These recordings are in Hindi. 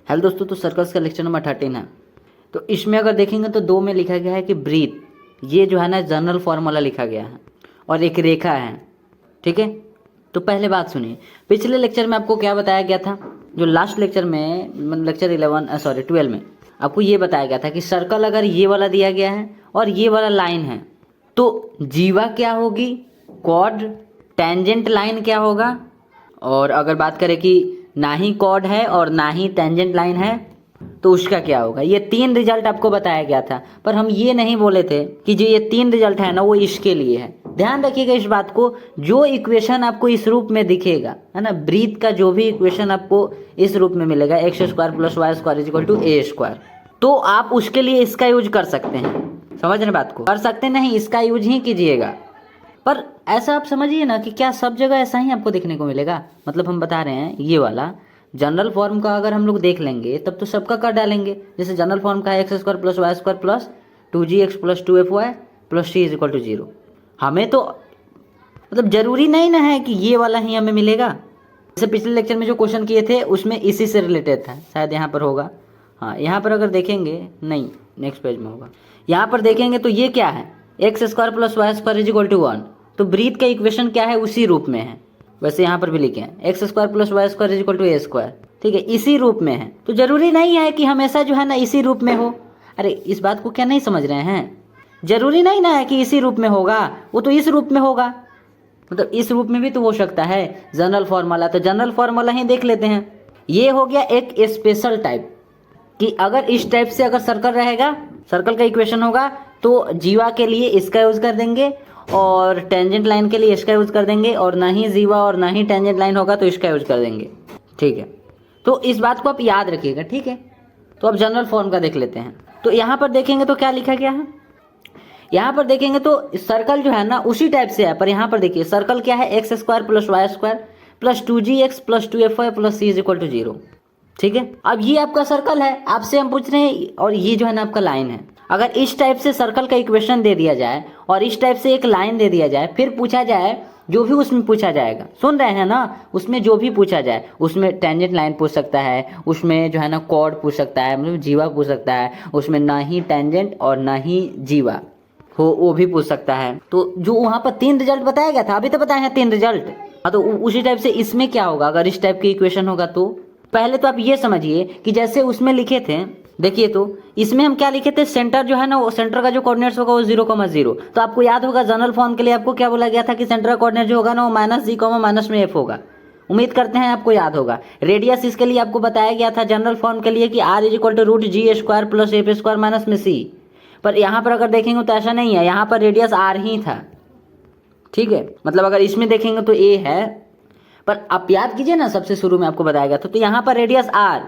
हेलो दोस्तों, तो सर्कल्स का लेक्चर नंबर 13 है। तो इसमें अगर देखेंगे तो 2 में लिखा गया है कि ब्रीथ, ये जो है ना जनरल फॉर्मूला लिखा गया है और एक रेखा है। ठीक है, तो पहले बात सुनिए, पिछले लेक्चर में आपको क्या बताया गया था, जो लास्ट लेक्चर में लेक्चर 12 में आपको ये बताया गया था कि सर्कल अगर ये वाला दिया गया है और ये वाला लाइन है तो जीवा क्या होगी, कॉर्ड, टेंजेंट लाइन क्या होगा, और अगर बात करें कि ना ही कॉर्ड है और ना ही टेंजेंट लाइन है तो उसका क्या होगा। ये 3 रिजल्ट आपको बताया गया था, पर हम ये नहीं बोले थे कि जो ये 3 रिजल्ट है ना वो इसके लिए है। ध्यान रखिएगा इस बात को, जो इक्वेशन आपको इस रूप में दिखेगा है ना, ब्रीथ का जो भी इक्वेशन आपको इस रूप में मिलेगा x² + y² = a², तो आप उसके लिए इसका यूज कर सकते हैं। समझ रहे बात को, कर सकते नहीं, इसका यूज ही कीजिएगा। पर ऐसा आप समझिए ना कि क्या सब जगह ऐसा ही आपको देखने को मिलेगा। मतलब हम बता रहे हैं ये वाला जनरल फॉर्म का अगर हम लोग देख लेंगे तब तो सबका कर डालेंगे। जैसे जनरल फॉर्म का है x² + y² + 2gx + 2fy + c = 0। हमें तो मतलब जरूरी नहीं ना है कि ये वाला ही हमें मिलेगा। जैसे पिछले लेक्चर में जो क्वेश्चन किए थे उसमें इसी से रिलेटेड था, शायद यहाँ पर होगा। हाँ, यहाँ पर अगर देखेंगे, नहीं नेक्स्ट पेज में होगा। यहाँ पर देखेंगे तो ये क्या है, x² + y² = 1। तो ब्रीथ का इक्वेशन क्या है, उसी रूप में है। वैसे यहाँ पर भी लिखे हैं x² + y² = a²। ठीक है, इसी रूप में है, तो जरूरी नहीं है कि हमेशा जो है ना इसी रूप में हो। अरे इस बात को क्या नहीं समझ रहे हैं, जरूरी नहीं ना है कि इसी रूप में होगा, वो तो इस रूप में होगा। मतलब इस रूप में भी तो हो सकता है जनरल फॉर्मूला, तो जनरल फॉर्मूला ही देख लेते हैं। ये हो गया एक स्पेशल टाइप कि अगर इस टाइप से अगर सर्कल रहेगा, सर्कल का इक्वेशन होगा तो जीवा के लिए इसका यूज कर देंगे और टेंजेंट लाइन के लिए इसका यूज कर देंगे, और ना ही जीवा और ना ही टेंजेंट लाइन होगा तो इसका यूज कर देंगे। ठीक है, तो इस बात को आप याद रखिएगा। ठीक है, तो अब जनरल फॉर्म का देख लेते हैं। तो यहाँ पर देखेंगे तो क्या लिखा गया है, यहाँ पर देखेंगे तो सर्कल जो है ना उसी टाइप से है, पर यहाँ पर देखिए सर्कल क्या है, x² + y² + 2gx + 2fy + c = 0। ठीक है, अब ये आपका सर्कल है, आपसे हम पूछ रहे हैं, और ये जो है ना आपका लाइन है। अगर इस टाइप से सर्कल का इक्वेशन दे दिया जाए और इस टाइप से एक लाइन दे दिया जाए, फिर पूछा जाए जो भी उसमें पूछा जाएगा, सुन रहे हैं ना, उसमें जो भी पूछा जाए, उसमें टेंजेंट लाइन पूछ सकता है, उसमें जो है ना कॉर्ड पूछ सकता है, मतलब जीवा पूछ सकता है, उसमें ना ही टेंजेंट और ना ही जीवा हो वो भी पूछ सकता है। तो जो वहाँ पर 3 रिजल्ट बताया गया था, अभी तो बताए हैं 3 रिजल्ट। हाँ, तो उसी टाइप से इसमें क्या होगा, अगर इस टाइप की इक्वेशन होगा तो पहले तो आप ये समझिए कि जैसे उसमें लिखे थे, देखिए तो इसमें हम क्या लिखे थे, सेंटर जो है ना, वो सेंटर का जो कोऑर्डिनेट्स होगा वो 0,0। तो आपको याद होगा जनरल फॉर्म के लिए आपको क्या बोला गया था कि सेंटर का कोऑर्डिनेट जो होगा ना वो -g, -f होगा। उम्मीद करते हैं आपको याद होगा। रेडियस इसके लिए आपको बताया गया था जनरल फॉर्म के लिए कि r = √g² + f² - c। पर यहाँ पर अगर देखेंगे तो ऐसा नहीं है, यहाँ पर रेडियस r ही था। ठीक है, मतलब अगर इसमें देखेंगे तो a है, पर आप याद कीजिए ना सबसे शुरू में आपको बताया गया था, तो यहाँ पर रेडियस r,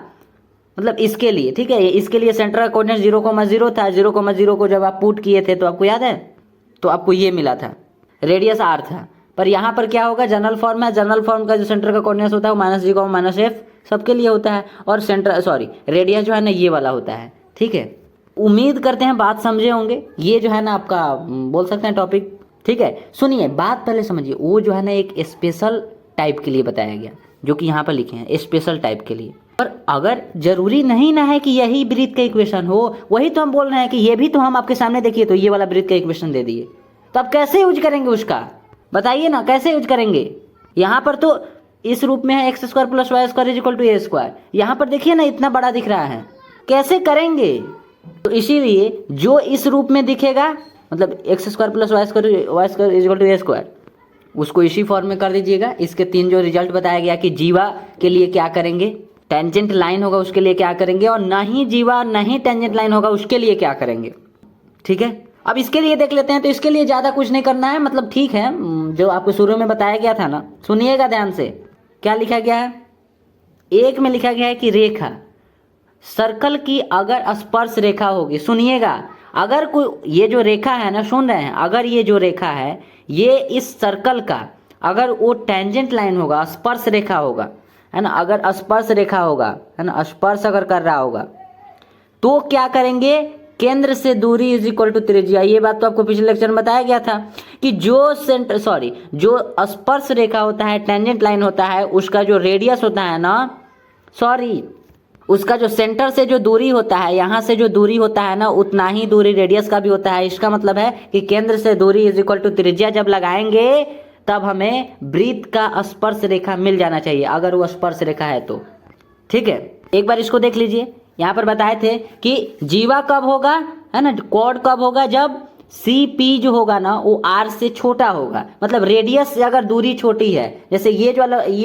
मतलब इसके लिए। ठीक है, इसके लिए सेंटर का कोऑर्डिनेट 0,0 था। 0,0 को जब आप पुट किए थे तो आपको याद है, तो आपको ये मिला था, रेडियस r था। पर यहाँ पर क्या होगा, जनरल फॉर्म है, जनरल फॉर्म का जो सेंटर का कोऑर्डिनेट होता है वो -g, -f सबके लिए होता है, और रेडियस जो है ना ये वाला होता है। ठीक है, उम्मीद करते हैं बात समझे होंगे। ये जो है ना आपका बोल सकते हैं टॉपिक। ठीक है, सुनिए बात पहले समझिए, वो जो है ना एक स्पेशल टाइप के लिए बताया गया, जो कि यहाँ पर लिखे हैं स्पेशल टाइप के लिए। पर अगर जरूरी नहीं ना है कि यही ब्रीथ का इक्वेशन हो, वही तो हम बोल रहे हैं कि ये भी तो हम आपके सामने देखिए तो ये वाला ब्रीथ का इक्वेशन दे दिए, तो आप कैसे यूज करेंगे उसका, बताइए ना कैसे यूज करेंगे। यहाँ पर तो इस रूप में है x² + y² = a²। यहाँ पर देखिए ना इतना बड़ा दिख रहा है, कैसे करेंगे। तो इसीलिए जो इस रूप में दिखेगा, मतलब x² + y² = a², उसको इसी फॉर्म में कर दीजिएगा। इसके 3 जो रिजल्ट बताया गया कि जीवा के लिए क्या करेंगे, टेंजेंट लाइन होगा उसके लिए क्या करेंगे, और ना ही जीवा ना ही टेंजेंट लाइन होगा उसके लिए क्या करेंगे। ठीक है, अब इसके लिए देख लेते हैं। तो इसके लिए ज़्यादा कुछ नहीं करना है, मतलब ठीक है जो आपको शुरू में बताया गया था ना, सुनिएगा ध्यान से। क्या लिखा गया है, एक में लिखा गया है कि रेखा, सर्कल की अगर स्पर्श रेखा होगी, सुनिएगा, अगर कोई ये जो रेखा है ना, सुन रहे हैं, अगर ये जो रेखा है ये इस सर्कल का अगर वो टेंजेंट लाइन होगा, स्पर्श रेखा होगा, है ना, अगर स्पर्श रेखा होगा, है ना, स्पर्श अगर कर रहा होगा तो क्या करेंगे, केंद्र से दूरी = त्रिज्या। ये बात तो आपको पिछले लेक्चर में बताया गया था कि जो स्पर्श रेखा होता है, टेंजेंट लाइन होता है, उसका जो रेडियस होता है ना, उसका जो सेंटर से जो दूरी होता है, यहाँ से जो दूरी होता है ना, उतना ही दूरी रेडियस का भी होता है। इसका मतलब है कि केंद्र से दूरी इज इक्वल टू त्रिज्या जब लगाएंगे तब हमें वृत्त का स्पर्श रेखा मिल जाना चाहिए, अगर वो स्पर्श रेखा है तो। ठीक है, एक बार इसको देख लीजिए। यहाँ पर बताए थे कि जीवा कब होगा, है ना, कॉर्ड कब होगा, जब सी पी जो होगा ना वो आर से छोटा होगा। मतलब रेडियस से अगर दूरी छोटी है, जैसे ये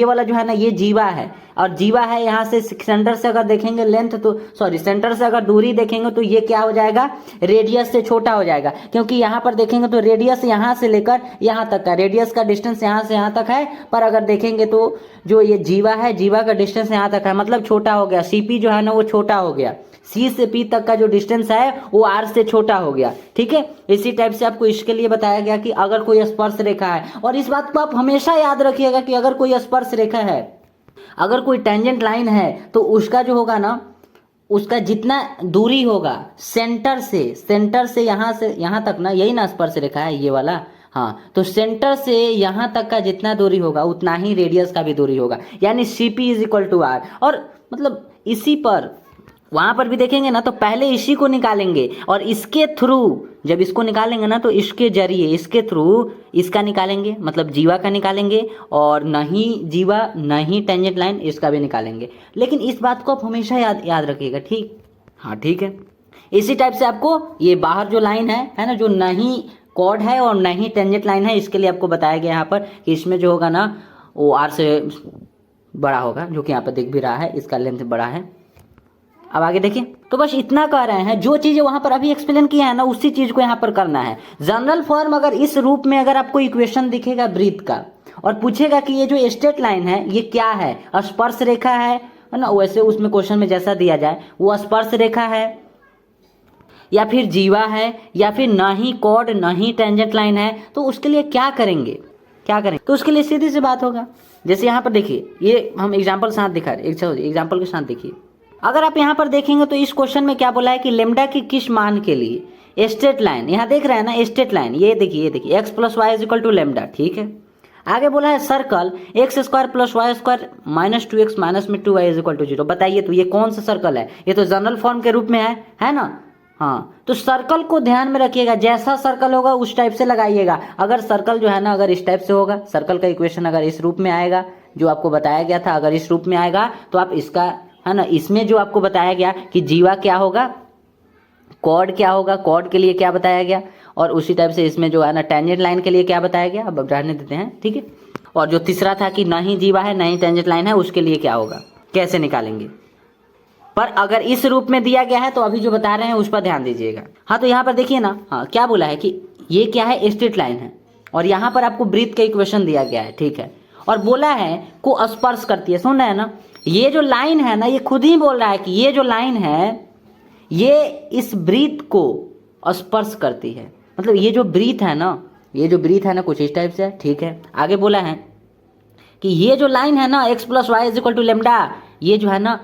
वाला जो है ना ये जीवा है, और जीवा है यहाँ से सेंटर से अगर देखेंगे लेंथ तो सेंटर से अगर दूरी देखेंगे तो ये क्या हो जाएगा, रेडियस से छोटा हो जाएगा। क्योंकि यहाँ पर देखेंगे तो रेडियस यहाँ से लेकर यहाँ तक का, रेडियस का डिस्टेंस यहाँ से यहाँ तक है, पर अगर देखेंगे तो जो ये जीवा है, जीवा का डिस्टेंस यहाँ तक है, मतलब छोटा हो गया। सीपी जो है ना वो छोटा हो गया, सी से पी तक का जो डिस्टेंस है वो आर से छोटा हो गया। ठीक है, इसी टाइप से आपको इसके लिए बताया गया कि अगर कोई स्पर्श रेखा है, और इस बात को आप हमेशा याद रखिएगा कि अगर कोई स्पर्श रेखा है, अगर कोई टेंजेंट लाइन है, तो उसका जो होगा ना, उसका जितना दूरी होगा सेंटर से यहाँ तक ना, यही ना स्पर्श रेखा है ये वाला, हाँ, तो सेंटर से यहाँ तक का जितना दूरी होगा उतना ही रेडियस का भी दूरी होगा, यानी CP is equal to R. और मतलब इसी पर वहां पर भी देखेंगे ना तो पहले इसी को निकालेंगे, और इसके थ्रू जब इसको निकालेंगे ना तो इसके जरिए, इसके थ्रू इसका निकालेंगे, मतलब जीवा का निकालेंगे, और नहीं जीवा नहीं टेंजेंट लाइन इसका भी निकालेंगे। लेकिन इस बात को आप हमेशा याद रखिएगा। ठीक, हाँ ठीक है। इसी टाइप से आपको ये बाहर जो लाइन है ना, जो नहीं कॉर्ड है और नहीं टेंजेंट लाइन है, इसके लिए आपको बताया गया यहाँ पर कि इसमें जो होगा ना वो आर से बड़ा होगा, जो कि यहाँ पर दिख भी रहा है, इसका लेंथ बड़ा है। अब आगे देखिए, तो बस इतना कह रहे हैं, जो चीजें वहां पर अभी एक्सप्लेन किया है ना उसी चीज को यहाँ पर करना है। जनरल फॉर्म अगर इस रूप में अगर आपको इक्वेशन दिखेगा वृत्त का, और पूछेगा कि ये जो स्ट्रेट लाइन है ये क्या है, स्पर्श रेखा है ना, वैसे उसमें क्वेश्चन में जैसा दिया जाए वो स्पर्श रेखा है या फिर जीवा है या फिर ना ही कॉर्ड ना ही टेंजेंट लाइन है, तो उसके लिए क्या करेंगे, तो उसके लिए सीधी सी बात होगा। जैसे यहाँ पर देखिए, ये हम एग्जाम्पल के साथ दिखा रहे, एग्जाम्पल के साथ देखिए। अगर आप यहाँ पर देखेंगे तो इस क्वेश्चन में क्या बोला है कि लेमडा की किस मान के लिए स्ट्रेट लाइन, यहाँ देख रहे हैं ना स्ट्रेट लाइन, ये देखिए x plus y is equal to lambda. ठीक है, आगे बोला है circle x square plus y square minus 2x minus में 2y इज इक्वल टू 0। बताइए तो ये कौन सा सर्कल है, ये तो जनरल फॉर्म के रूप में है ना। हाँ, तो सर्कल को ध्यान में रखिएगा, जैसा सर्कल होगा उस टाइप से लगाइएगा। अगर सर्कल जो है ना अगर इस टाइप से होगा, सर्कल का इक्वेशन अगर इस रूप में आएगा जो आपको बताया गया था, अगर इस रूप में आएगा तो आप इसका, है ना, इसमें जो आपको बताया गया कि जीवा क्या होगा, कॉर्ड क्या होगा, कॉर्ड के लिए क्या बताया गया, और उसी टाइप से इसमें जो है ना टेंजेंट लाइन के लिए क्या बताया गया, अब रहने देते हैं। ठीक है, और जो तीसरा था कि ना ही जीवा है ना ही टेंजेंट लाइन है, उसके लिए क्या होगा, कैसे निकालेंगे। पर अगर इस रूप में दिया गया है तो अभी जो बता रहे हैं उस पर ध्यान दीजिएगा। हाँ, तो यहाँ पर देखिए ना, हाँ क्या बोला है कि ये क्या है, स्ट्रेट लाइन है, और यहाँ पर आपको वृत्त का इक्वेशन दिया गया है। ठीक है, और बोला है को स्पर्श करती है, सुन रहे हैं ना, ये जो लाइन है ना ये खुद ही बोल रहा है कि ये जो लाइन है ये इस वृत्त को स्पर्श करती है। मतलब ये जो वृत्त है ना, ये जो वृत्त है ना कुछ इस टाइप से है। ठीक है, आगे बोला है कि ये जो लाइन है ना x plus y is equal to lambda, ये जो है ना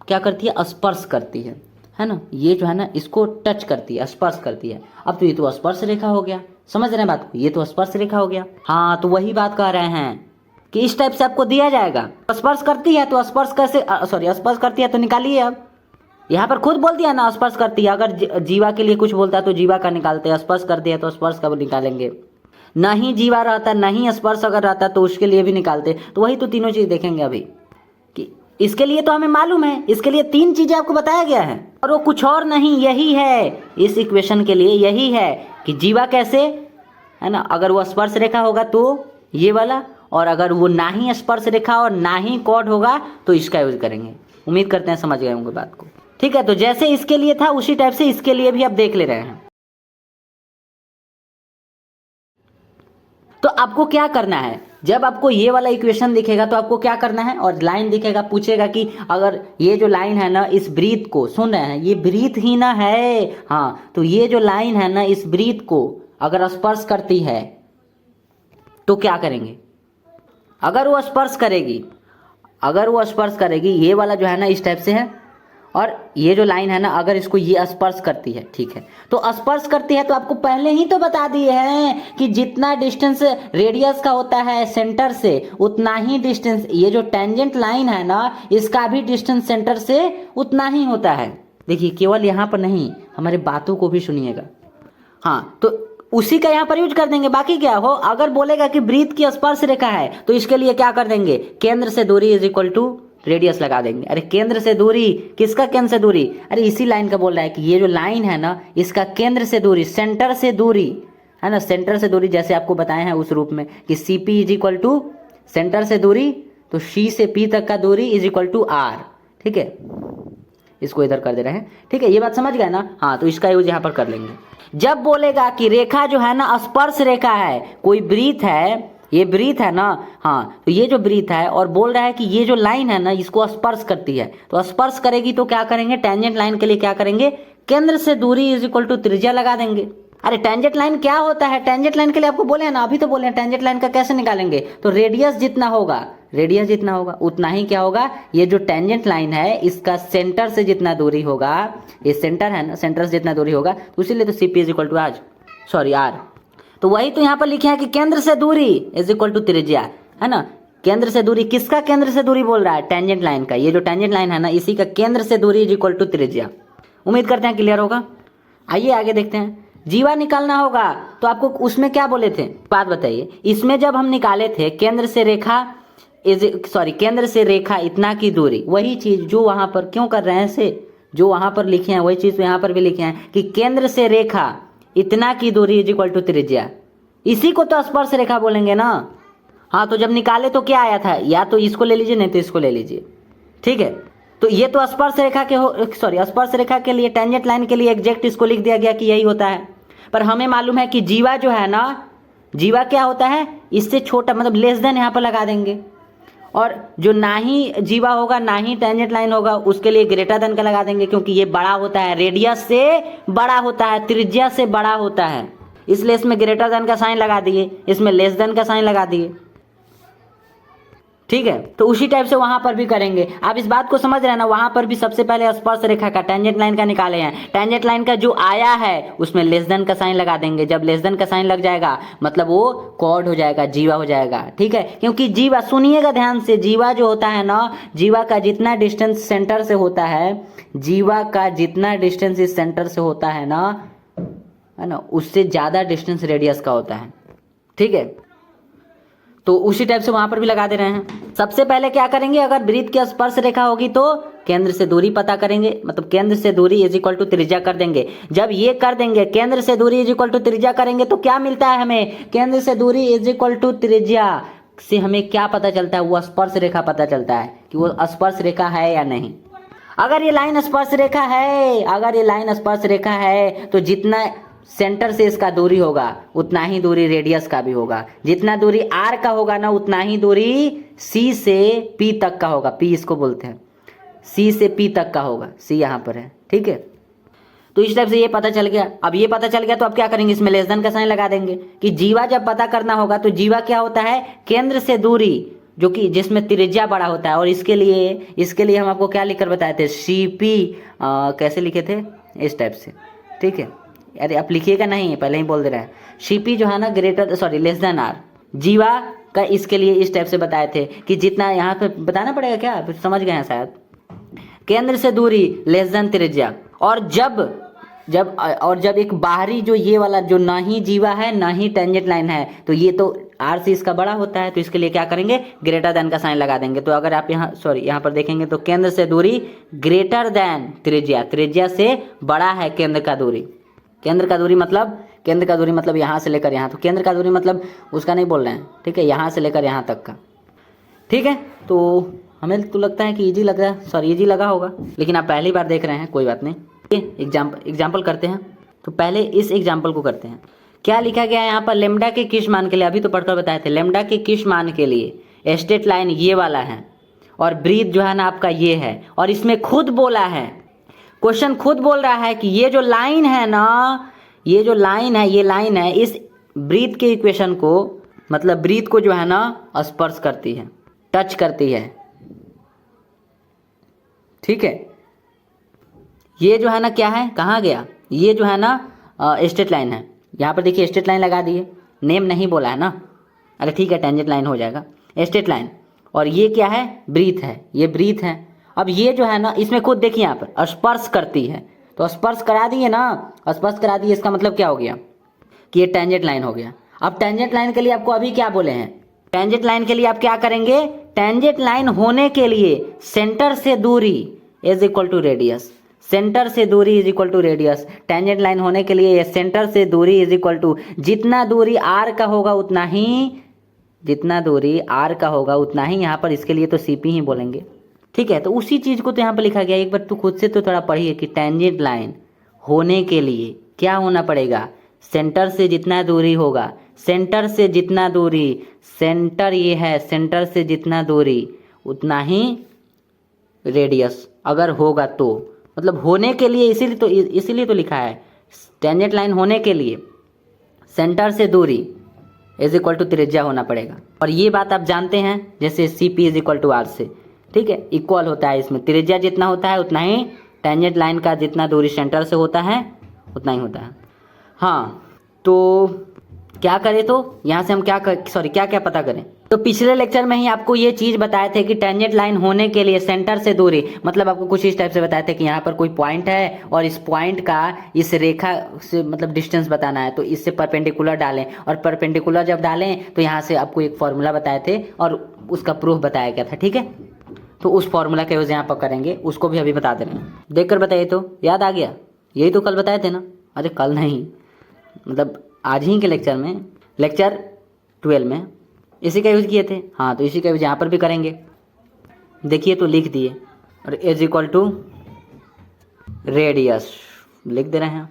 क्या करती है, स्पर्श करती है ना, ये जो है ना इसको टच करती है, स्पर्श करती है। अब तो ये तो स्पर्श रेखा हो गया, समझ रहे हैं बात को, ये तो स्पर्श रेखा हो गया। हाँ, तो वही बात कह रहे हैं कि इस टाइप से आपको दिया जाएगा, स्पर्श करती है तो स्पर्श कैसे, स्पर्श करती है तो निकालिए। अब यहाँ पर खुद बोल दिया ना स्पर्श करती है, अगर जीवा के लिए कुछ बोलता है तो जीवा का निकालते हैं, स्पर्श करती है तो स्पर्श का निकालेंगे, नहीं जीवा रहता नहीं स्पर्श अगर रहता तो उसके लिए भी निकालते। तो वही तो तीनों चीज देखेंगे अभी कि इसके लिए तो हमें मालूम है, इसके लिए 3 चीजें आपको बताया गया है और वो कुछ और नहीं, यही है इस इक्वेशन के लिए, यही है कि जीवा कैसे, है ना, अगर वो स्पर्श रेखा होगा तो ये वाला, और अगर वो ना ही स्पर्श रेखा और ना ही कॉर्ड होगा तो इसका यूज करेंगे। उम्मीद करते हैं समझ गए होंगे बात को। ठीक है, तो जैसे इसके लिए था उसी टाइप से इसके लिए भी आप देख ले रहे हैं। तो आपको क्या करना है, जब आपको ये वाला इक्वेशन दिखेगा तो आपको क्या करना है, और लाइन दिखेगा, पूछेगा कि अगर ये जो लाइन है ना इस वृत्त को, सुन रहे हैं, ये वृत्त ही ना है, हाँ, तो ये जो लाइन है ना इस वृत्त को अगर स्पर्श करती है तो क्या करेंगे। अगर वो स्पर्श करेगी, ये वाला जो है ना इस टाइप से है, और ये जो लाइन है ना, अगर इसको ये स्पर्श करती है, ठीक है, तो स्पर्श करती है तो आपको पहले ही तो बता दिए हैं कि जितना डिस्टेंस रेडियस का होता है सेंटर से उतना ही डिस्टेंस, ये जो टेंजेंट लाइन है ना इसका भी डिस्टेंस सेंटर से उतना ही होता है। देखिए केवल यहाँ पर नहीं, हमारे बातों को भी सुनिएगा। हाँ, तो उसी का यहाँ पर यूज कर देंगे। बाकी क्या हो, अगर बोलेगा कि वृत्त की स्पर्श रेखा है तो इसके लिए क्या कर देंगे, केंद्र से दूरी इज इक्वल टू रेडियस लगा देंगे। अरे केंद्र से दूरी, किसका केंद्र से दूरी, अरे इसी लाइन का बोल रहा है कि ये जो लाइन है ना इसका केंद्र से दूरी, सेंटर से दूरी है ना, सेंटर से दूरी जैसे आपको बताए हैं उस रूप में कि C P is equal to centre से दूरी, तो सी से पी तक का दूरी इज इक्वल टू आर। ठीक है, इसको इधर कर दे रहे हैं। ठीक है, ये बात समझ गए ना। हाँ, तो इसका यूज यहाँ पर कर लेंगे। जब बोलेगा कि रेखा जो है ना स्पर्श रेखा है, कोई वृत्त है, ये वृत्त है ना, हाँ, तो ये जो वृत्त है और बोल रहा है कि ये जो लाइन है ना इसको स्पर्श करती है, तो स्पर्श करेगी तो क्या करेंगे, टेंजेंट लाइन के लिए क्या करेंगे, केंद्र से दूरी इज इक्वल टू त्रिज्या लगा देंगे। अरे टेंजेंट लाइन क्या होता है, टेंजेंट लाइन के लिए आपको बोले हैं ना, अभी तो बोले हैं टेंजेंट लाइन का कैसे निकालेंगे, तो रेडियस जितना होगा, रेडियस जितना होगा उतना ही क्या होगा, ये जो टेंजेंट लाइन है इसका सेंटर से जितना दूरी होगा, ये सेंटर है ना, सेंटर से जितना दूरी होगा, तो इसीलिए तो C P is equal to R. तो वही तो यहाँ पर लिखे हैं कि केंद्र से दूरी इज इक्वल टू त्रिज्या, है ना। केंद्र से दूरी, किसका केंद्र से दूरी बोल रहा है, टेंजेंट लाइन का। ये जो टेंजेंट लाइन है ना इसी का केंद्र से दूरी इज इक्वल टू त्रिज्या। उम्मीद करते हैं क्लियर होगा। आइए आगे देखते हैं। जीवा निकालना होगा तो आपको उसमें क्या बोले थे, बात बताइए। इसमें जब हम निकाले थे केंद्र से रेखा इतना की दूरी, वही चीज जो वहां पर क्यों कर रहे हैं से, जो वहां पर लिखे हैं वही चीज तो यहाँ पर भी लिखे हैं कि केंद्र से रेखा इतना की दूरी इज इक्वल टू त्रिज्या। इसी को तो स्पर्श रेखा बोलेंगे ना। हाँ, तो जब निकाले तो क्या आया था, या तो इसको ले लीजिए नहीं तो इसको ले लीजिए। ठीक है, तो ये तो स्पर्श रेखा के स्पर्श रेखा के लिए, टेंजेंट लाइन के लिए एग्जैक्ट इसको लिख दिया गया कि यही होता है। पर हमें मालूम है कि जीवा जो है ना, जीवा क्या होता है, इससे छोटा, मतलब लेस देन यहाँ पर लगा देंगे, और जो ना ही जीवा होगा ना ही टेंजेंट लाइन होगा उसके लिए ग्रेटर देन का लगा देंगे, क्योंकि ये बड़ा होता है, रेडियस से बड़ा होता है, त्रिज्या से बड़ा होता है, इसलिए इसमें ग्रेटर देन का साइन लगा दिए, इसमें लेस देन का साइन लगा दिए। ठीक है, तो उसी टाइप से वहां पर भी करेंगे। आप इस बात को समझ रहे हैं ना, वहां पर भी सबसे पहले स्पर्श रेखा का, टेंजेंट लाइन का निकाले हैं, टेंजेंट लाइन का जो आया है उसमें लेस देन का साइन लगा देंगे। जब लेस देन का साइन लग जाएगा मतलब वो कॉर्ड हो जाएगा, जीवा हो जाएगा। ठीक है, क्योंकि जीवा, सुनिएगा ध्यान से, जीवा जो होता है ना, जीवा का जितना डिस्टेंस सेंटर से होता है, जीवा का जितना डिस्टेंस इस सेंटर से होता है ना, उससे ज्यादा डिस्टेंस रेडियस का होता है। ठीक है, तो उसी टाइप से वहां पर भी लगा दे रहे हैं। सबसे पहले क्या करेंगे, अगर वृत्त की स्पर्श रेखा होगी तो केंद्र से दूरी पता करेंगे, मतलब केंद्र से दूरी इज इक्वल टू त्रिज्या कर देंगे। जब ये कर देंगे, केंद्र से दूरी इज इक्वल टू त्रिज्या करेंगे तो क्या मिलता है हमें, केंद्र से दूरी इज इक्वल टू त्रिज्या से हमें क्या पता चलता है, वो स्पर्श रेखा पता चलता है कि वो स्पर्श रेखा है या नहीं। अगर ये लाइन स्पर्श रेखा है, अगर ये लाइन स्पर्श रेखा है तो जितना सेंटर से इसका दूरी होगा उतना ही दूरी रेडियस का भी होगा। जितना दूरी आर का होगा ना उतना ही दूरी सी से पी तक का होगा। पी इसको बोलते हैं, सी से पी तक का होगा, सी यहाँ पर है। ठीक है, तो इस टाइप से ये पता चल गया। अब ये पता चल गया तो अब क्या करेंगे, इसमें लेस देन का साइन लगा देंगे कि जीवा जब पता करना होगा तो जीवा क्या होता है, केंद्र से दूरी जो कि जिसमें त्रिज्या बड़ा होता है। और इसके लिए हम आपको क्या लिखकर बताए थे, सी पी कैसे लिखे थे, इस टाइप से। ठीक है, अरे आप लिखिएगा नहीं, पहले ही बोल दे रहे हैं। सीपी जो है ना लेस देन आर, जीवा का इसके लिए इस टाइप से बताए थे कि जितना यहाँ पे बताना पड़ेगा, क्या समझ गए हैं शायद, केंद्र से दूरी लेस देन त्रिज्या। और जब एक बाहरी जो ये वाला जो ना ही जीवा है ना ही टेंजेंट लाइन है, तो ये तो आर से इसका बड़ा होता है, तो इसके लिए क्या करेंगे, ग्रेटर देन का साइन लगा देंगे। तो अगर आप यहाँ पर देखेंगे तो केंद्र से दूरी ग्रेटर देन त्रिज्या, त्रिज्या से बड़ा है केंद्र का दूरी। केंद्र का दूरी मतलब यहाँ से लेकर यहाँ, तो केंद्र का दूरी मतलब उसका नहीं बोल रहे हैं। ठीक है, यहाँ से लेकर यहाँ तक का। ठीक है, तो हमें तो लगता है कि इजी लगा होगा, लेकिन आप पहली बार देख रहे हैं, कोई बात नहीं। एग्जाम्पल करते हैं। तो पहले इस एग्जाम्पल को करते हैं। क्या लिखा गया है यहाँ पर, लेमडा के किस मान के लिए, अभी तो पढ़कर बताए थे, लेमडा के किस मान के लिए स्ट्रेट लाइन ये वाला है और वृत्त जो है ना आपका ये है, और इसमें खुद बोला है, क्वेश्चन खुद बोल रहा है कि ये जो लाइन है ना, ये लाइन है इस वृत्त के इक्वेशन को, मतलब वृत्त को जो है ना स्पर्श करती है, टच करती है। ठीक है, ये जो है ना क्या है, कहाँ गया, ये जो है ना स्ट्रेट लाइन है। यहाँ पर देखिए स्ट्रेट लाइन लगा दिए, नेम नहीं बोला है ना, अरे ठीक है टेंजेंट लाइन हो जाएगा, स्ट्रेट लाइन। और ये क्या है, ब्रीथ है, ये ब्रीथ है। अब ये जो है ना इसमें खुद देखिए यहाँ पर स्पर्श करती है, तो स्पर्श करा दिए ना, स्पर्श करा दिए, इसका मतलब क्या हो गया कि ये टेंजेंट लाइन हो गया। अब टेंजेंट लाइन के लिए आपको अभी क्या बोले हैं, टेंजेंट लाइन के लिए आप क्या करेंगे, टेंजेंट लाइन होने के लिए सेंटर से दूरी is equal to radius, centre से दूरी is equal to radius. Tangent line होने के लिए सेंटर से दूरी इज इक्वल टू जितना दूरी आर का होगा उतना ही, जितना दूरी आर का होगा उतना ही, यहाँ पर इसके लिए तो सीपी ही बोलेंगे, ठीक है। तो उसी चीज़ को तो यहाँ पर लिखा गया, एक बार तू खुद से तो थोड़ा पढ़िए कि टेंजेंट लाइन होने के लिए क्या होना पड़ेगा, सेंटर से जितना दूरी होगा, सेंटर से जितना दूरी, सेंटर ये है, सेंटर से जितना दूरी उतना ही रेडियस अगर होगा तो, मतलब होने के लिए, इसीलिए तो लिखा है टेंजेंट लाइन होने के लिए सेंटर से दूरी इज इक्वल टू त्रिज्या होना पड़ेगा। और ये बात आप जानते हैं जैसे C P is equal to R से, ठीक है, इक्वल होता है, इसमें त्रिज्या जितना होता है उतना ही टेंजेंट लाइन का जितना दूरी सेंटर से होता है उतना ही होता है। हाँ तो क्या करें, तो यहाँ से हम क्या क्या पता करें, तो पिछले लेक्चर में ही आपको ये चीज़ बताए थे कि टेंजेंट लाइन होने के लिए सेंटर से दूरी, मतलब आपको कुछ इस टाइप से बताए थे कि यहाँ पर कोई पॉइंट है और इस पॉइंट का इस रेखा से मतलब डिस्टेंस बताना है, तो इससे परपेंडिकुलर डालें, और परपेंडिकुलर जब डालें तो यहाँ से आपको एक फॉर्मूला बताए थे और उसका प्रूफ बताया गया था, ठीक है। तो उस फॉर्मूला के यूज़ यहाँ पर करेंगे, उसको भी अभी बता दे रहे हैं, देख कर बताइए तो याद आ गया, यही तो कल बताए थे ना, अरे कल नहीं मतलब आज ही के लेक्चर में, लेक्चर 12 में इसी का यूज़ किए थे। हाँ तो इसी का यूज़ यहाँ पर भी करेंगे, देखिए तो लिख दिए, और इज इक्वल टू रेडियस लिख दे रहे हैं।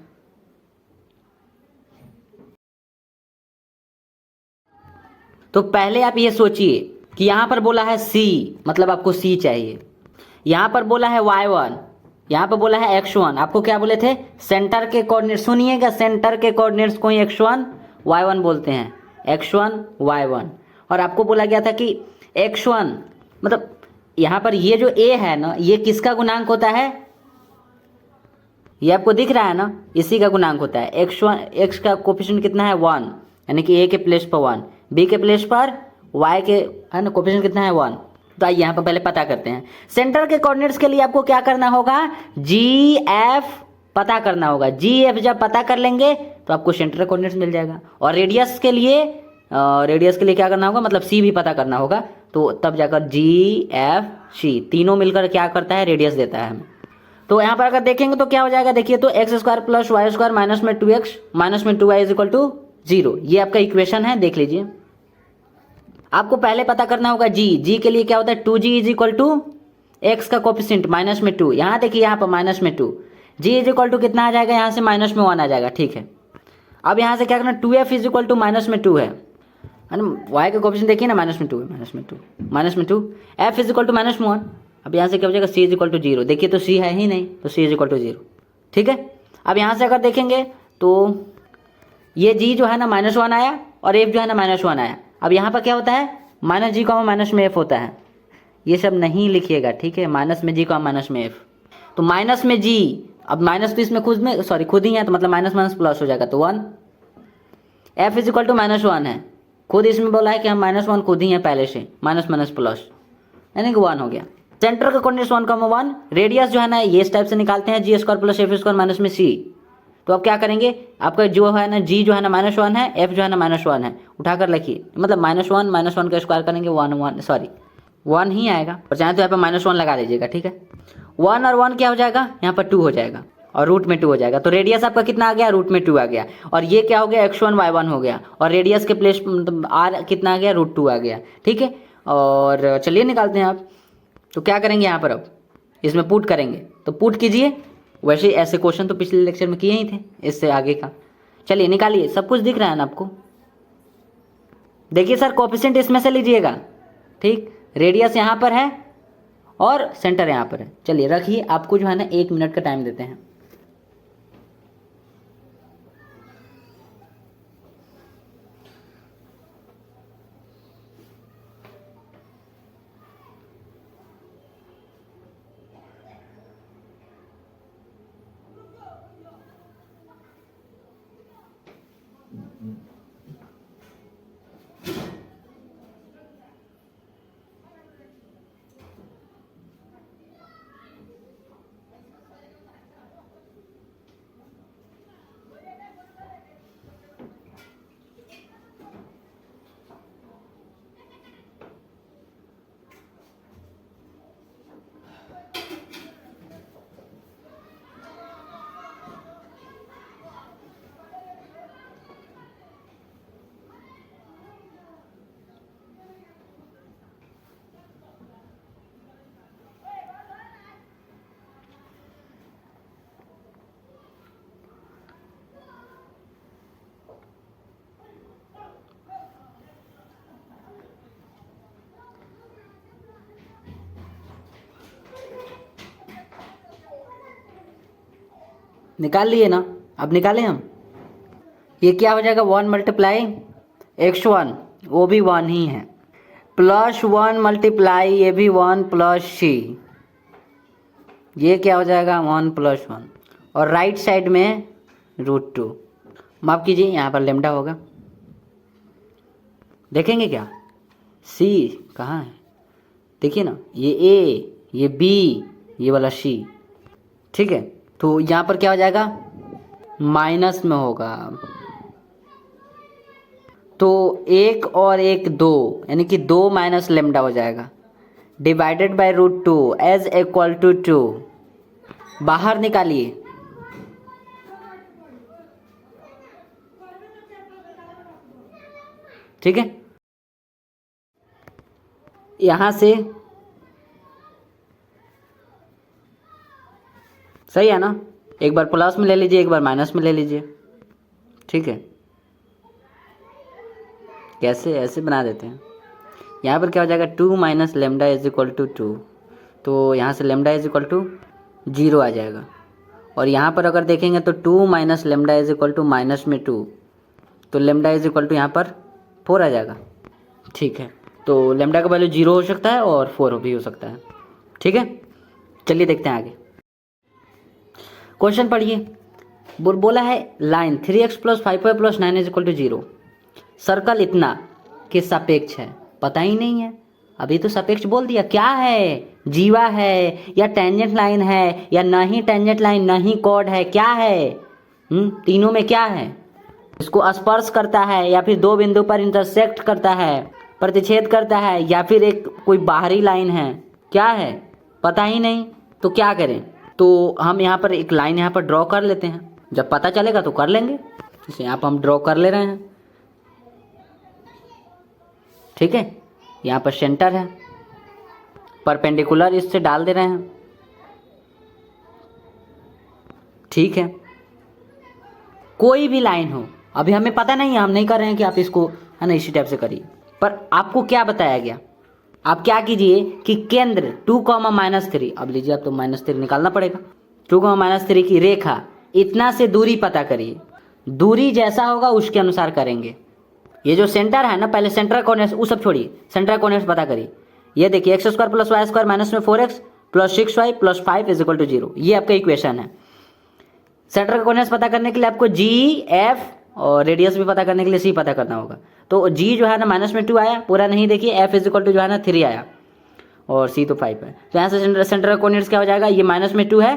तो पहले आप ये सोचिए कि यहाँ पर बोला है c, मतलब आपको c चाहिए, यहाँ पर बोला है y1, यहाँ पर बोला है x1, आपको क्या बोले थे, सेंटर के कोऑर्डिनेट, सुनिएगा सेंटर के कोऑर्डिनेट्स को ही x1 y1 बोलते हैं, x1 y1। और आपको बोला गया था कि x1 मतलब यहाँ पर ये जो a है ना, ये किसका गुणांक होता है, ये आपको दिख रहा है ना, इसी का गुणांक होता है। x1, x का कोफिशिएंट कितना है 1, यानी कि a के प्लेस पर 1, b के प्लेस पर y के है ना कोफिशिएंट कितना है 1। तो आइए यहाँ पर पहले पता करते हैं, सेंटर के कोऑर्डिनेट्स के लिए आपको क्या करना होगा, जी एफ पता करना होगा, जी एफ जब पता कर लेंगे तो आपको सेंटर कोऑर्डिनेट्स मिल जाएगा। और रेडियस के लिए क्या करना होगा, मतलब सी भी पता करना होगा, तो तब जाकर जी एफ सी तीनों मिलकर क्या करता है, रेडियस देता है हमें। तो यहाँ पर अगर देखेंगे तो क्या हो जाएगा, देखिए तो x square plus y square minus में 2x माइनस में 2y इज इक्वल टू 0, ये आपका इक्वेशन है, देख लीजिए। आपको पहले पता करना होगा जी के लिए क्या होता है, 2g is equal to x का कोफिशिएंट माइनस में 2, यहाँ देखिए यहाँ पर माइनस में 2, जी इज इक्वल टू कितना आ जाएगा, यहाँ से माइनस में 1 आ जाएगा, ठीक है। अब यहाँ से क्या करना, 2f is equal to minus में 2 है ना, y का कोफिशिएंट देखिए ना माइनस में 2 है, माइनस में 2, f is equal to minus में 1। अब यहाँ से क्या हो जाएगा, c इज इक्वल टू 0, देखिए तो c है ही नहीं, तो c इज इक्वल टू 0, ठीक है। अब यहाँ से अगर देखेंगे तो ये g जो है ना -1 आया और f जो है ना -1 आया। अब यहाँ पर क्या होता है, माइनस जी कॉमा माइनस में f होता है, ये सब नहीं लिखिएगा, ठीक है, माइनस में जी कॉमा माइनस में f, तो माइनस में g, अब माइनस तो इसमें खुद ही है, तो मतलब माइनस माइनस प्लस हो जाएगा, तो 1, f इज इक्वल टू -1 है, खुद इसमें बोला है कि हम -1 खुद ही है पहले से, माइनस माइनस प्लस यानी कि 1 हो गया। सेंटर का कोऑर्डिनेट्स 1,1, रेडियस जो है ना ये इस टाइप से निकालते हैं, G square plus F square minus में सी। तो अब क्या करेंगे, आपका जो है ना जी जो है ना -1 है, एफ जो है ना -1 है, उठाकर लिखिए, मतलब -1 का स्क्वायर करेंगे 1 ही आएगा, और चाहे तो यहाँ पर -1 लगा लीजिएगा, ठीक है। 1 और 1 क्या हो जाएगा, यहाँ पर 2 हो जाएगा और रूट में 2 हो जाएगा, तो रेडियस आपका कितना आ गया, रूट में 2 आ गया। और ये क्या हो गया, x1 y1 हो गया, और रेडियस के प्लेस मतलब r कितना आ गया, √2 आ गया, ठीक है। और चलिए निकालते हैं आप, तो क्या करेंगे यहाँ पर, अब इसमें पुट करेंगे, तो पुट कीजिए, वैसे ऐसे क्वेश्चन तो पिछले लेक्चर में किए ही थे, इससे आगे का चलिए निकालिए, सब कुछ दिख रहा है ना आपको। देखिए सर कोफिशिएंट इसमें से लीजिएगा, ठीक, रेडियस यहाँ पर है और सेंटर यहाँ पर है। चलिए रखिए, आपको जो है ना 1 मिनट का टाइम देते हैं। निकाल लिए ना, अब निकालें हम। ये क्या हो जाएगा, 1 मल्टीप्लाई x1, वो भी 1 ही है, प्लस 1 मल्टीप्लाई ये भी 1 प्लस c, ये क्या हो जाएगा 1 प्लस 1, और राइट साइड में √2। माफ कीजिए, यहाँ पर लेमडा होगा, देखेंगे क्या, c कहाँ है, देखिए ना, ये a, ये b, ये वाला c, ठीक है। तो यहाँ पर क्या हो जाएगा, माइनस में होगा, तो 1 और 1 2, यानी कि 2 माइनस लेमडा हो जाएगा, divided by √2 as equal to 2, बाहर निकालिए, ठीक है। यहां से सही है ना, एक बार प्लस में ले लीजिए, एक बार माइनस में ले लीजिए, ठीक है। कैसे, ऐसे बना देते हैं। यहाँ पर क्या हो जाएगा, 2 minus lambda is equal to 2, तो यहाँ से लेमडा इज इक्वल टू 0 आ जाएगा। और यहाँ पर अगर देखेंगे तो 2 minus lambda is equal to minus में 2, तो लेमडा इज इक्वल टू यहाँ पर 4 आ जाएगा, ठीक है। तो लेमडा का वैल्यू 0 हो सकता है और 4 भी हो सकता है, ठीक है। चलिए देखते हैं आगे, क्वेश्चन पढ़िए। बोला है line 3x plus 5y plus 9 is equal to 0, circle इतना के सापेक्ष है, पता ही नहीं है, अभी तो सापेक्ष बोल दिया, क्या है, जीवा है या टेंजेंट लाइन है या नहीं टेंजेंट लाइन, नहीं कॉर्ड है, क्या है, तीनों में क्या है, इसको स्पर्श करता है या फिर दो बिंदु पर इंटरसेक्ट करता है, प्रतिच्छेद करता है, या फिर एक कोई बाहरी लाइन है, क्या है, पता ही नहीं, तो क्या करें। तो हम यहाँ पर एक लाइन यहाँ पर ड्रॉ कर लेते हैं, जब पता चलेगा तो कर लेंगे। इसे यहाँ पर हम ड्रॉ कर ले रहे हैं, ठीक है। यहाँ पर सेंटर है, परपेंडिकुलर इससे डाल दे रहे हैं, ठीक है। कोई भी लाइन हो, अभी हमें पता नहीं है, हम नहीं कर रहे हैं कि आप इसको है ना इसी टाइप से करिए, पर आपको क्या बताया गया, आप क्या कीजिए कि केंद्र 2, -3, अब लीजिए, आप तो -3 निकालना पड़ेगा, 2, -3 की रेखा इतना से दूरी पता करिए, दूरी जैसा होगा उसके अनुसार करेंगे। ये जो सेंटर है ना, पहले सेंट्रल कोऑर्डिनेट्स वो सब छोड़िए, सेंट्रल कोऑर्डिनेट्स पता करिए। ये देखिए x² + y² माइनस में 4x plus 6y plus 5 is equal to 0, ये आपका इक्वेशन है। सेंट्रल कोऑर्डिनेट्स पता करने के लिए आपको g, f और रेडियस भी पता करने के लिए c पता करना होगा। तो g जो है ना -2 आया, पूरा नहीं देखिए, f इज इक्वल टू जो है ना 3 आया, और c तो 5 है। तो यहाँ से सेंट्रल कोऑर्डिनेट्स क्या हो जाएगा, ये -2 है,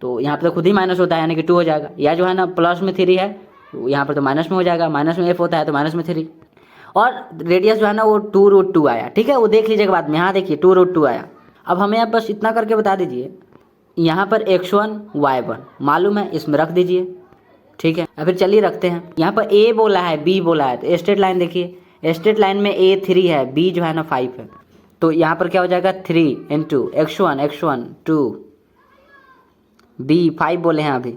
तो यहाँ पर तो खुद ही माइनस होता है, यानी कि 2 हो जाएगा, या जो है ना प्लस में 3 है, तो यहाँ पर तो माइनस में हो जाएगा, माइनस में f होता है तो माइनस में 3, और रेडियस जो है ना वो 2√2 आया, ठीक है। वो देख लीजिएगा बाद में, यहाँ देखिए 2√2 आया। अब हमें आप बस इतना करके बता दीजिए, यहाँ पर x1 y1 मालूम है, इसमें रख दीजिए, ठीक है। अब फिर चलिए रखते हैं, यहाँ पर a बोला है, b बोला है, तो स्ट्रेट लाइन देखिए, स्ट्रेट लाइन में a 3 है, b जो है ना 5 है, तो यहाँ पर क्या हो जाएगा 3 इंटू x1 2, b 5 बोले हैं अभी,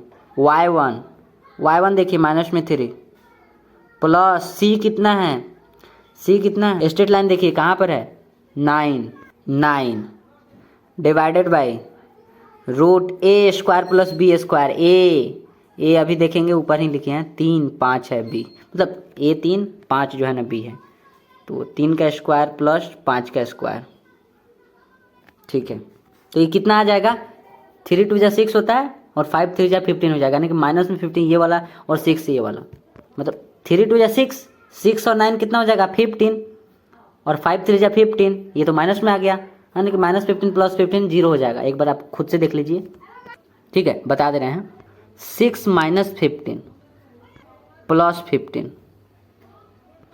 y1 देखिए -3 प्लस c कितना है, स्ट्रेट लाइन देखिए कहाँ पर है, 9 divided by √a² plus b², a अभी देखेंगे ऊपर ही लिखे हैं, 3 5 है b, मतलब a 3 5 जो है ना b है, तो 3 का स्क्वायर प्लस 5 का स्क्वायर, ठीक है। तो ये कितना आ जाएगा, 3 2 6 होता है, और 5 3 15 हो जाएगा, यानी कि -15 ये वाला और 6 ये वाला, मतलब 3 2 जा 6, 6 और 9 कितना हो जाएगा 15, और 5 3 जा 15, ये तो माइनस में आ गया, यानी कि -15 + 15 0 हो जाएगा। एक बार आप खुद से देख लीजिए, ठीक है, बता दे रहे हैं। 6 - 15 + 15,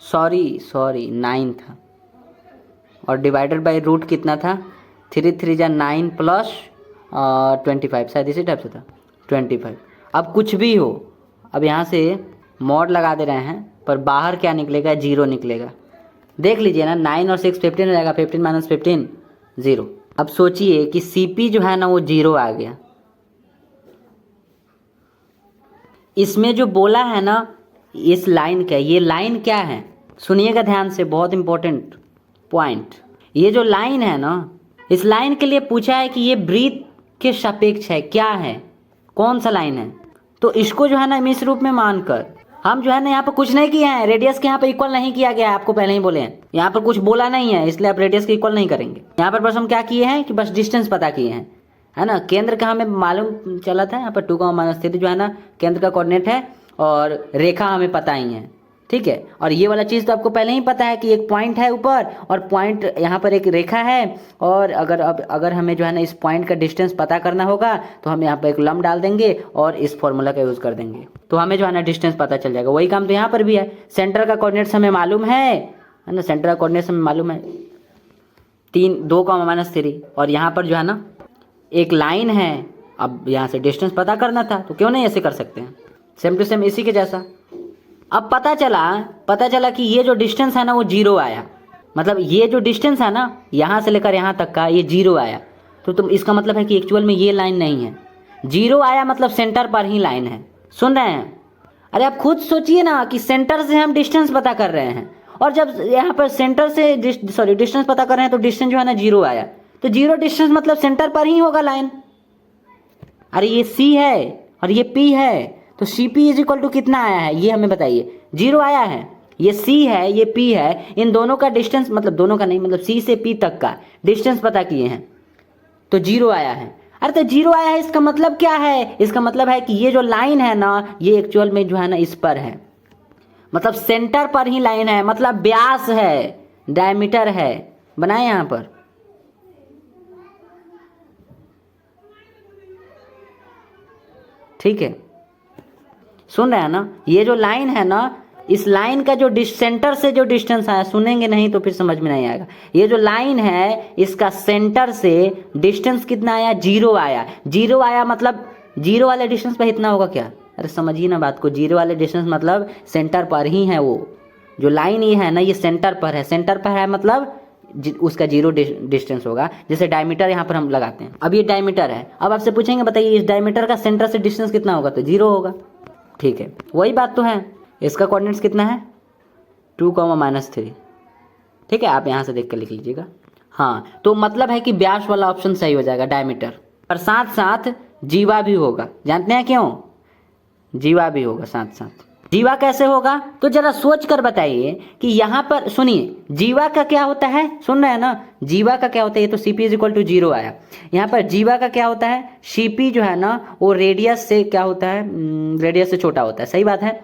सॉरी 9 था, और डिवाइडेड बाय रूट कितना था, 3 3 जा 9 + 25, शायद इसी टाइप से था 25। अब कुछ भी हो, अब यहाँ से मॉड लगा दे रहे हैं, पर बाहर क्या निकलेगा, 0 निकलेगा। देख लीजिए ना, 9 और 6 15 हो जाएगा, 15 - 15 0। अब सोचिए कि CP जो है ना वो 0 आ गया। इसमें जो बोला है ना इस लाइन का, ये लाइन क्या है सुनिएगा ध्यान से, बहुत इंपॉर्टेंट पॉइंट। ये जो लाइन है ना, इस लाइन के लिए पूछा है कि ये ब्रीथ के सापेक्ष है, क्या है, कौन सा लाइन है। तो इसको जो है ना इस रूप में मानकर हम जो है ना यहाँ पर कुछ नहीं किए हैं, रेडियस के यहाँ पर इक्वल नहीं किया गया है, आपको पहले ही बोले हैं, यहाँ पर कुछ बोला नहीं है, इसलिए आप रेडियस के इक्वल नहीं करेंगे। यहाँ पर बस हम क्या किए हैं कि बस डिस्टेंस पता किए हैं, है ना। केंद्र का हमें मालूम चला था, यहाँ पर 2, -3 जो है ना केंद्र का कोऑर्डिनेट है, और रेखा हमें पता ही है, ठीक है। और ये वाला चीज़ तो आपको पहले ही पता है कि एक पॉइंट है ऊपर, और पॉइंट यहाँ पर एक रेखा है, और अगर हमें जो है ना इस पॉइंट का डिस्टेंस पता करना होगा तो हम यहाँ पर एक लंब डाल देंगे और इस फॉर्मूला का यूज़ कर देंगे, तो हमें जो है ना डिस्टेंस पता चल जाएगा। वही काम तो यहाँ पर भी है। सेंटर का कोऑर्डिनेट्स हमें मालूम है ना, सेंटर का कोऑर्डिनेट्स हमें मालूम है 2, -3, और यहाँ पर जो है ना एक लाइन है। अब यहाँ से डिस्टेंस पता करना था, तो क्यों नहीं ऐसे कर सकते हैं, सेम टू सेम इसी के जैसा। अब पता चला कि ये जो डिस्टेंस है ना वो 0 आया, मतलब ये जो डिस्टेंस है ना यहाँ से लेकर यहाँ तक का, ये 0 आया। तो तुम इसका मतलब है कि एक्चुअल में ये लाइन नहीं है, 0 आया मतलब सेंटर पर ही लाइन है। सुन रहे हैं? अरे आप खुद सोचिए ना कि सेंटर से हम डिस्टेंस पता कर रहे हैं, और जब यहाँ पर सेंटर से डिस्टेंस पता कर रहे हैं तो डिस्टेंस जो है ना 0 आया, तो 0 डिस्टेंस मतलब सेंटर पर ही होगा लाइन। अरे ये C है और ये P है, तो CP = कितना आया है ये हमें बताइए। 0 आया है। ये C है, ये P है, इन दोनों का डिस्टेंस, मतलब दोनों का नहीं, मतलब C से P तक का डिस्टेंस पता किए हैं, तो 0 आया है। अरे तो 0 आया है, इसका मतलब क्या है, इसका मतलब है कि ये जो लाइन है ना ये एक्चुअल में जो है ना इस पर है, मतलब सेंटर पर ही लाइन है, मतलब व्यास है, डायमीटर है, बनाए यहाँ पर। ठीक है, सुन रहे हैं ना, ये जो लाइन है ना, इस लाइन का जो सेंटर से जो डिस्टेंस आया, सुनेंगे नहीं तो फिर समझ में नहीं आएगा। ये जो लाइन है इसका सेंटर से डिस्टेंस कितना आया, 0 आया। 0 आया मतलब 0 वाले डिस्टेंस पर इतना होगा क्या, अरे समझिए ना बात को, 0 वाले डिस्टेंस मतलब सेंटर पर ही है। वो जो लाइन ये है ना ये सेंटर पर है, सेंटर पर है मतलब उसका 0 डिस्टेंस होगा। जैसे डायमीटर यहाँ पर हम लगाते हैं, अब ये डायमीटर है, अब आपसे पूछेंगे बताइए इस डायमीटर का सेंटर से डिस्टेंस कितना होगा, तो 0 होगा। ठीक है, वही बात तो है। इसका कोऑर्डिनेट्स कितना है 2, -3। ठीक है, आप यहाँ से देख कर लिख लीजिएगा। हाँ, तो मतलब है कि व्यास वाला ऑप्शन सही हो जाएगा, डायमीटर। और साथ साथ जीवा भी होगा, जानते हैं क्यों, जीवा भी होगा साथ साथ। जीवा कैसे होगा, तो जरा सोच कर बताइए कि यहाँ पर सुनिए, जीवा का क्या होता है, सुन रहे हैं ना, जीवा का क्या होता है, ये तो CP = 0 आया। यहाँ पर जीवा का क्या होता है, CP जो है ना वो रेडियस से क्या होता है, रेडियस से छोटा होता है। सही बात है,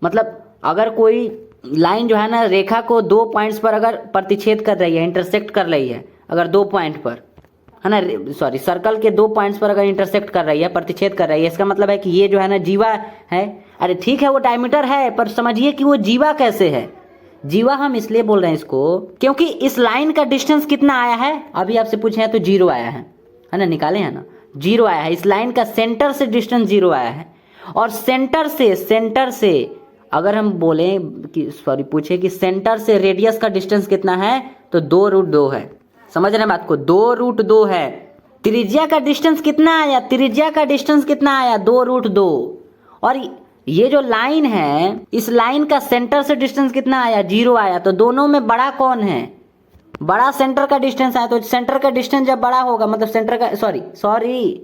मतलब अगर कोई लाइन जो है ना रेखा को 2 पॉइंट्स पर अगर प्रतिच्छेद कर रही है, इंटरसेक्ट कर रही है, अगर 2 पॉइंट पर है ना, सॉरी सर्कल के 2 पॉइंट्स पर अगर इंटरसेक्ट कर रही है, प्रतिच्छेद कर रही है, इसका मतलब है कि ये जो है ना जीवा है। अरे ठीक है वो डायमीटर है, पर समझिए कि वो जीवा कैसे है। जीवा हम इसलिए बोल रहे हैं इसको क्योंकि इस लाइन का डिस्टेंस कितना आया है, अभी आपसे पूछे हैं तो 0 आया है ना, निकाले हैं ना, 0 आया है। इस लाइन का सेंटर से डिस्टेंस 0 आया है, और सेंटर से अगर हम बोले कि सॉरी पूछे कि सेंटर से रेडियस का डिस्टेंस कितना है, तो 2√2 है। समझ रहे हैं बात को, 2√2 है। त्रिज्या का डिस्टेंस कितना आया, त्रिज्या का डिस्टेंस कितना आया, 2√2। और ये जो लाइन है, इस लाइन का सेंटर से डिस्टेंस कितना आया, 0 आया। तो दोनों में बड़ा कौन है, बड़ा सेंटर का डिस्टेंस आया। तो सेंटर का डिस्टेंस जब बड़ा होगा, मतलब सेंटर का सॉरी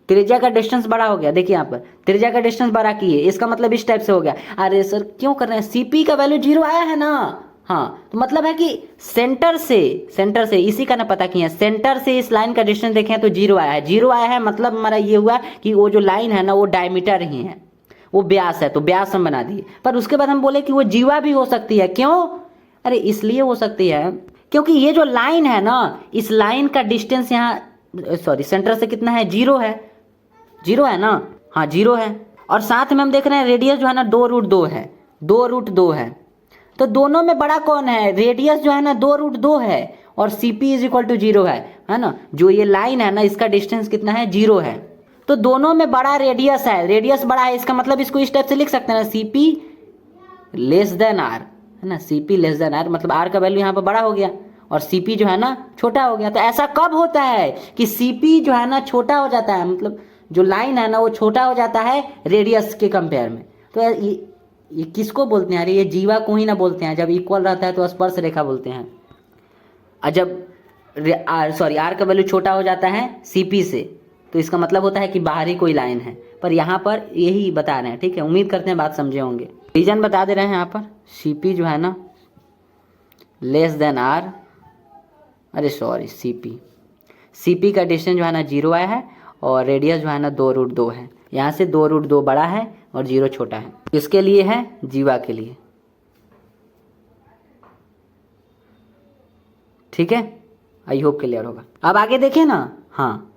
त्रिज्या का डिस्टेंस बड़ा हो गया। देखिए यहाँ पर त्रिज्या का डिस्टेंस बड़ा किए, इसका मतलब इस टाइप से हो गया। अरे सर क्यों कर रहे हैं, CP का वैल्यू 0 आया है ना। हाँ, तो मतलब है कि सेंटर से इसी का ना पता किया, सेंटर से इस लाइन का डिस्टेंस देखें तो 0 आया है। 0 आया है मतलब हमारा ये हुआ कि वो जो लाइन है ना वो डायमीटर ही है, वो व्यास है तो व्यास हम बना दिए। पर उसके बाद हम बोले कि वो जीवा भी हो सकती है। क्यों? अरे इसलिए हो सकती है क्योंकि ये जो लाइन है ना, इस लाइन का डिस्टेंस यहाँ सॉरी सेंटर से कितना है? 0 है। 0 है ना? हाँ 0 है। और साथ में हम देख रहे हैं रेडियस जो है ना 2√2 है। 2√2 है। तो दोनों में बड़ा कौन है? रेडियस जो है ना 2√2 है और CP इज इक्वल टू 0 है ना। जो ये लाइन है ना इसका डिस्टेंस कितना है? 0 है। तो दोनों में बड़ा रेडियस है, रेडियस बड़ा है, इसका मतलब इसको इस टाइप से लिख सकते हैं ना, CP लेस देन R, है ना। CP लेस देन R मतलब R का वैल्यू यहाँ पर बड़ा हो गया और CP जो है ना छोटा हो गया। तो ऐसा कब होता है कि CP जो है ना छोटा हो जाता है, मतलब जो लाइन है ना वो छोटा हो जाता है रेडियस के कंपेयर में। तो ये किसको बोलते हैं? अरे ये जीवा को ही ना बोलते हैं। जब इक्वल रहता है तो स्पर्श रेखा बोलते हैं। और जब R का वैल्यू छोटा हो जाता है CP से तो इसका मतलब होता है कि बाहरी कोई लाइन है। पर यहाँ पर यही बता रहे हैं, ठीक है। उम्मीद करते हैं बात समझे होंगे। रीजन बता दे रहे हैं यहाँ पर, CP जो है ना लेस देन R, अरे सॉरी CP का डिस्टेंस जो है ना 0 आया है और रेडियस जो है ना 2√2 है। यहाँ से 2√2 बड़ा है और 0 छोटा है। किसके लिए है? जीवा के लिए। ठीक है, आई होप क्लियर होगा। अब आगे देखें ना। हाँ